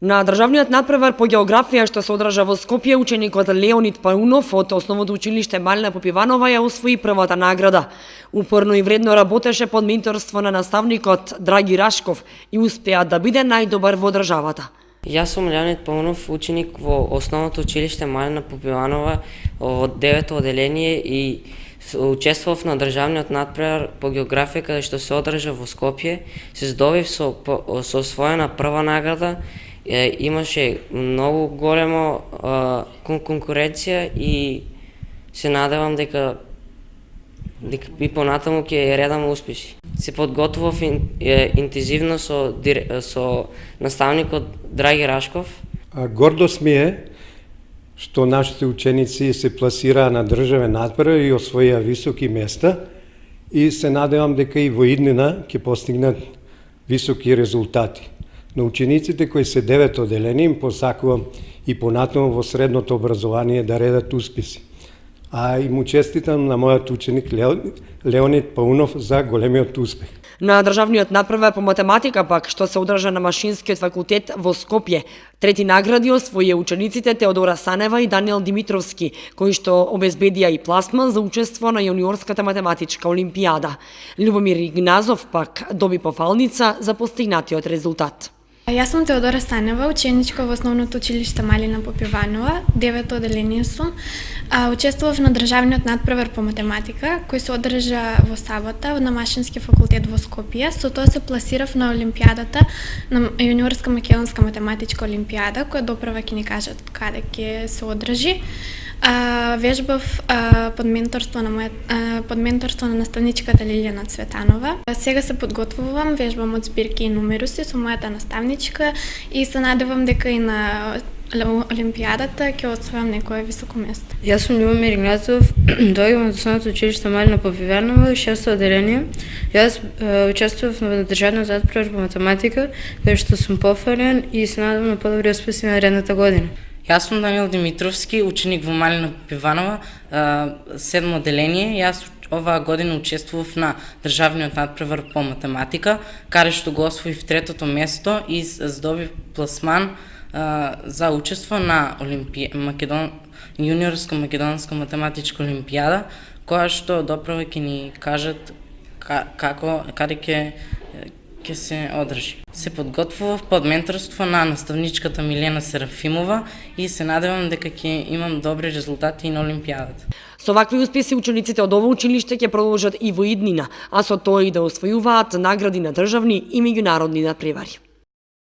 На државниот надпревар по географија што се одржа во Скопје, ученикот Леонид Паунов од Основното училиште Малина Попиванова ја освои првата награда. Упорно и вредно работеше под менторство на наставникот Драги Рашков и успеа да биде најдобар во државата. Јас сум Леонид Паунов, ученик во Основното училиште Малина Попиванова од 9-то оделение и учествував на државниот надпревар по географија каде што се одржа во Скопје. Се здобив со освоена прва награда. Имаше многу голема конкуренција и се надевам дека и понатаму ќе редам успеши. Се подготвував интензивно со наставникот Драги Рашков. Гордост ми е што нашите ученици се пласираа на државен надпревар и освоија високи места и се надевам дека и во иднина ќе постигнат високи резултати. На учениците кои се 9 оделени им посакувам и понатаму во средното образование да редат успеси. А и му честитам на мојот ученик Леонид Паунов за големиот успех. На државниот надпревар по математика пак, што се одржа на Машинскиот факултет во Скопје, трети награди освоија учениците Теодора Санева и Даниел Димитровски, кои што обезбедија и пласман за учество на јуниорската математичка олимпијада. Љубомир Игназов пак доби пофалница за постигнатиот резултат. Јас сум Теодора Санева, ученичка во Основното училиште Малина Попиванова, 9-то оделение сум. Учествував на државниот надпревар по математика, кој се одржа во сабота на Машински факултет во Скопје. Со тоа се пласирав на олимпијадата, на јуниорска македонска математичка олимпијада, која доправа ќе ни кажат каде ќе се одржи. Вежбав под менторство на наставничката Лилјана Цветанова. Сега се подготвувам, вежбам од збирки и нумеруси со мојата наставничка и се надевам дека и на олимпијадата ќе освојам некое високо место. Јас сум Љубомир Игнатов, доаѓам од Основното училиште Малина Попиванова, 6-то оделение. Јас учествував на државниот надпревар по математика, каде што сум пофален и се надевам на подобри успеси на наредната година. Јас сум Даниел Димитровски, ученик во Малина Попиванова, 7-мо оделение. Јас оваа година учествував на државниот надпревар по математика, каде што го освоив третото место и здобив пласман за учество на јуниорска македонска математичка олимпијада, која што доправа ќе ни кажат каде ќе се одржи. Се подготвував под менторство на наставничката Милена Серафимова и се надевам дека ќе имам добри резултати и на олимпијадата. Со вакви успеси учениците од ово училиште ќе продолжат и во иднина, а со тоа и да освојуваат награди на државни и меѓународни надпревари.